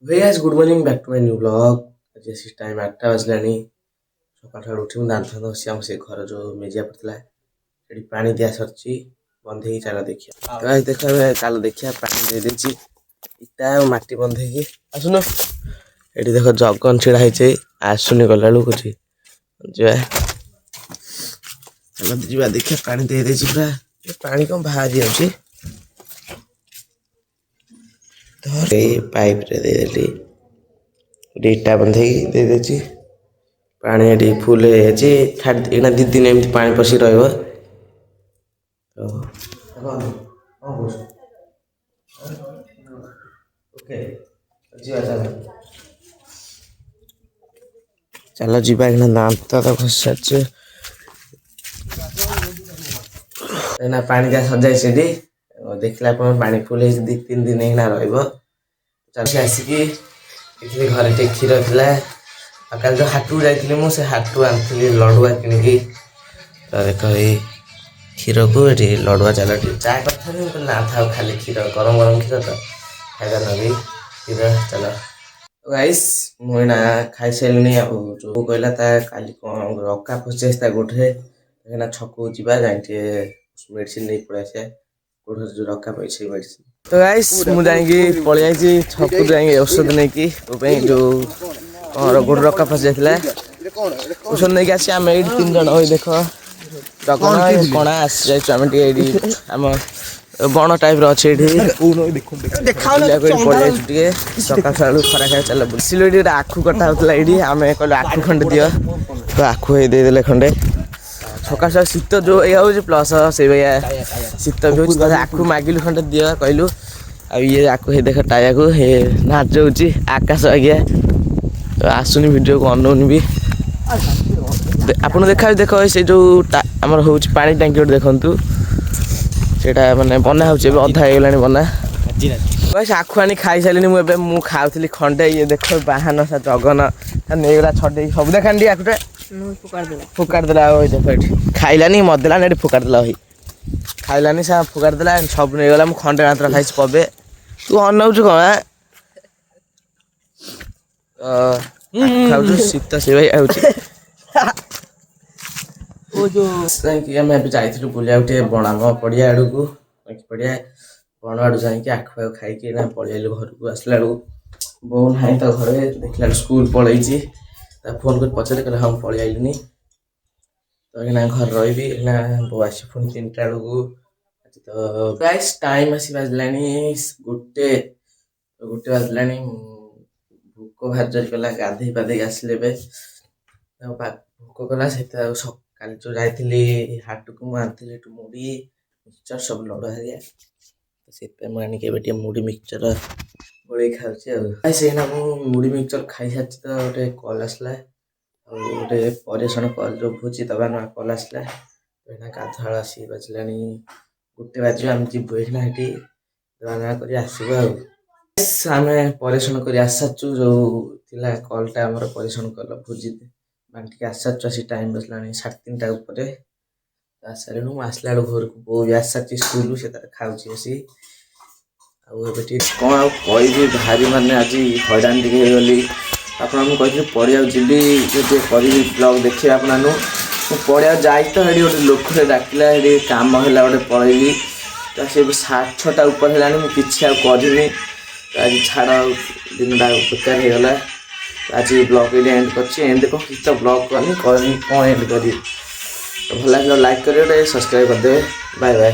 Hey guys, good morning back to my new vlog. Just time 8ଟା ବାଜିଲାଣି ସକାଳୁ ଉଠି ମୁଁ ଦାନ୍ତ ଘଷି ଆମ ସେ ଘର ଯୋଉ ମେଜିଆ ପଡ଼ିଥିଲା ସେଠି ପାଣି ଦିଆ ସରିଛି ବନ୍ଧେଇକି ଚାଲ ଦେଖିବା ତ ଗାଇସ୍ ଦେଖ ଚାଲ ଦେଖିବା ପାଣି ଦେଇ ଦେଇଛି ଇଟା ଆଉ ମାଟି ବନ୍ଧେଇକି ଆସୁନ ଏଠି ଦେଖ ଜଗନ ଛିଡ଼ା ହେଇଛି ଆସୁନି ଗଲା ବେଳକୁ ଯିବା ଚାଲ ଯିବା ଦେଖିବା ପାଣି ଦେଇ ଦେଇଛି ପୁରା ପାଣି କ'ଣ ବାହାରି ଯାଉଛି ଧର ଏଇ ପାଇପ୍ରେ ଦେଇଦେଲି ଇଟା ବନ୍ଧେଇକି ଦେଇଦେଇଛି ପାଣି ଏଠି ଫୁଲ୍ ହେଇଯାଇଛି ଏଇନା 2 ଦିନ ଏମିତି ପାଣି ପଶି ରହିବ ଓକେ ଯିବା ଚାଲ ଯିବା ଏଇନା ଦାନ୍ତ ତ ଘଷି ସାରିଛେ ଏଇନା ପାଣି ଦିଆ ସଜାଇ ସେଠି ଦେଖିଲା ଆପଣ ପାଣି ଫୁଲ୍ ହେଇଛି 2-3 ଦିନ ଏଇନା ରହିବ ଚାଲି ଆସିକି ଏଠି ଘରେ ଟିକେ କ୍ଷୀର ଥିଲା ଆଉ କାଲି ତ ହାଟକୁ ଯାଇଥିଲି ମୁଁ ସେ ହାଟରୁ ଆଣିଥିଲି ଲଡ଼ୁଆ କିଣିକି ତ ଦେଖ ଏଇ କ୍ଷୀରକୁ ଏଠି ଲଡ଼ୁଆ ଚାଲ ଟିକେ ଚା କରିଥାନ୍ତି ମୁଁ କହିଲି ନା ଥାଉ ଖାଲି କ୍ଷୀର ଗରମ ଗରମ କ୍ଷୀର ତ ଖାଇବା ନେବି କ୍ଷୀର ଚାଲ ଗାଇସ୍ ମୁଁ ଏଇନା ଖାଇସାରିଲିଣି ଆଉ ଯୋଉ କହିଲା ତା କାଲି କ'ଣ ରକା ଫସିଯାଇଛି ତା ଗୋଡ଼ରେ ଏଇନା ଛକକୁ ଯିବା ଯାଇ ଟିକେ ମେଡ଼ିସିନ ନେଇ ପଳେଇ ଆସିବା ଗୋଡ଼ରେ ଯୋଉ ରକା ପଡ଼ିଛି ସେଇ ମେଡ଼ିସିନ ତ ଗାଇସ୍ ମୁଁ ଯାଇକି ପଳେଇ ଆସିଛି ଛକକୁ ଯାଇକି ଔଷଧ ନେଇକି ମୋ ପାଇଁ ଯୋଉ ଗୋଡ଼ ରକା ଫସି ଯାଇଥିଲା ଔଷଧ ନେଇକି ଆସିଛି ଆମେ ଏଇଠି 3 ଜଣ ଓଇ ଦେଖ ଜଗନ କଣା ଆସି ଯାଇଛୁ ଆମେ ଟିକେ ଏଇଠି ଆମ ବଣ ଟାଇପ୍ର ଅଛି ଏଇଠି ପଳେଇ ଯାଇଛୁ ଟିକେ ସକାଳ ସକାଳୁ ଖରା ଖାଇ ଚାଲ ବୁଲିଲୁ ଏଠି ଗୋଟେ ଆଖୁ କଟା ହଉଥିଲା ଏଇଠି ଆମେ କହିଲୁ ଆଖୁ ଖଣ୍ଡେ ଦିଅ ତ ଆଖୁ ହେଇ ଦେଇଦେଲେ ଖଣ୍ଡେ ସକାଳ ସକାଳ ଶୀତ ଯୋଉ ଏଇ ହେଉଛି ପ୍ଲସ୍ ସେଇଭଳିଆ ଶୀତ ବି ହେଉଛି ଆଖୁ ମାଗିଲୁ ଖଣ୍ଡେ ଦିଅ କହିଲୁ ଆଉ ଇଏ ଆଖୁ ହେଇ ଦେଖ ଟାୟାକୁ ହେ ନାଚ ହେଉଛି ଆକାଶ ଆଜ୍ଞା ଆସୁନି ଭିଡ଼ିଓକୁ ଅନଉନି ବି ଆପଣ ଦେଖ ସେ ଯୋଉ ଆମର ହେଉଛି ପାଣି ଟାଙ୍କି ଗୋଟେ ଦେଖନ୍ତୁ ସେଇଟା ମାନେ ବନା ହେଉଛି ଏବେ ଅଧା ହେଇଗଲାଣି ବନା ସେ ଆଖୁ ଆଣି ଖାଇସାରିଲିଣି ମୁଁ ଖାଉଥିଲି ଖଣ୍ଡେ ଇଏ ଦେଖ ବାହାନ ସା ଜଗନ ନେଇଗଲା ଛଡ଼େଇକି ସବୁ ଦେଖାନି ଆଖୁଟା ଫୋକାଡ଼ି ଦେଲା ଆଉ ଦେଖ ଏଠି ଖାଇଲାନି ମଦେଲାନି ଏଠି ଫୋକାଡ଼ି ଦେଲା ଭାଇ ଖାଇଲାନି ସା ଫୋକାଡ଼ି ଦେଲା ସବୁ ନେଇଗଲା ମୁଁ ଖଣ୍ଡେ ମାତ୍ର ଖାଇଛି କବେ ତୁ ଅନଉଛୁ କ'ଣ ଖାଉଛୁ ଶୀତ ସେଇ ହେଉଛି ଯାଇକି ଆମେ ଏବେ ଯାଇଥିଲୁ ବୁଲିବାକୁ ଟିକେ ବଣାମ ପଡ଼ିଆ ଆଡ଼କୁ ପଡ଼ିଆ ବଣ ଆଡ଼ୁ ଯାଇକି ଆଖୁ ପାଖୁ ଖାଇକି ନା ପଳେଇ ଆଇଲୁ ଘରକୁ ଆସିଲା ବେଳକୁ ବୋଉ ନାହିଁ ତ ଘରେ ଦେଖିଲା ବେଳକୁ ସ୍କୁଲ ପଳେଇଛି ତା ଫୋନ୍ କରି ପଚାରିଲେ କହିଲେ ହଁ ପଳେଇ ଆଇଲିନି ତ ଏଇନା ଘରେ ରହିବି ଏଇନା ବୋଉ ଆସି ପୁଣି 3ଟା ବେଳକୁ ତ ଗାଇସ୍ ଟାଇମ୍ ଆସି ବାଜିଲାଣି 1 ବାଜିଲାଣି ଭୋକ ଭାରି ଜୋରେ କଲା ଗାଧେଇ ପାଧେଇକି ଆସିଲେ ଏବେ ଭୋକ କଲା ସେଥି ଆଉ କାଲି ଯୋଉ ଯାଇଥିଲି ହାଟକୁ ମୁଁ ଆଣିଥିଲି ଏଠୁ ମୁଢ଼ି ମିକ୍ସଚର ସବୁ ଲଡ଼ୁଆ ହେରିଆ ସେଥିପାଇଁ ମୁଁ ଆଣିକି ଏବେ ଟିକେ ମୁଢ଼ି ମିକ୍ସଚର ଗୋଳେଇ ଖାଉଛି ଆଉ ସେଇନା ମୁଁ ମୁଢ଼ି ମିକ୍ସଚର ଖାଇସାରିଛି ତ ଗୋଟେ କଲ୍ ଆସିଲା ଆଉ ଗୋଟେ ପରିବେଷଣ କଲ୍ ଯୋଉ ଭୋଜି ଦେବା ନୂଆ କଲ୍ ଆସିଲା ଏଇନା ଗାଧୁଆଳ ଆସିକି ବାଜିଲାଣି 1 ବାଜିବ ଆମେ ଯିବୁ ଏଇନା ସେଠି ଦେବା ନୂଆ କରି ଆସିବୁ ଆଉ ଆମେ ପରିବେଷଣ କରି ଆସିସାରିଛୁ ଯୋଉ ଥିଲା କଲ୍ଟା ଆମର ପରିବେଷଣ କଲ ଭୋଜି ବାଣ୍ଟିକି ଆସିସାରିଛୁ ଆସି ଟାଇମ୍ ବସିଲାଣି 3:30 ଉପରେ ଆସିସାରିଲୁଣି ମୁଁ ଆସିଲା ବେଳକୁ ଘରକୁ ବୋଉ ବି ଆସିସାରିଛି ସ୍କୁଲରୁ ସେ ତାର ଖାଉଛି ବସି ଆଉ ଏବେ ଟିକେ କ'ଣ ଆଉ କହିବି ଭାରି ମାନେ ଆଜି ହଇରାଣ ଟିକେ ହେଇଗଲି ଆପଣଙ୍କୁ କହିଥିଲି ପଡ଼ିଆକୁ ଯିବି ଟିକେ କରିବି ବ୍ଲଗ୍ ଦେଖିବେ ଆପଣଙ୍କୁ ମୁଁ ପଡ଼ିଆକୁ ଯାଇଛି ତ ସେଠି ଗୋଟେ ଲୋକଟେ ଡାକିଲା ସେଠି କାମ ହେଲା ଗୋଟେ ପଳେଇଲି ତ ସେ 6:30 ଉପରେ ହେଲାଣି ମୁଁ କିଛି ଆଉ କରିନି ଆଜି ଛାଡ଼ ଦିନଟା ବେକାର ହେଇଗଲା ଆଜି ବ୍ଲଗ୍ ଏଇଠି ଏଣ୍ଡ କରିଛି ଏଣ୍ଡ କ'ଣ କିଛି ତ ବ୍ଲଗ୍ କରିନି କ'ଣ ଏଣ୍ଡ କରିବି ଭଲ ଲାଗିଲା ଲାଇକ୍ କରିବେ ଗୋଟେ ସବସ୍କ୍ରାଇବ୍ କରିଦେବେ ବାଏ ବାଏ।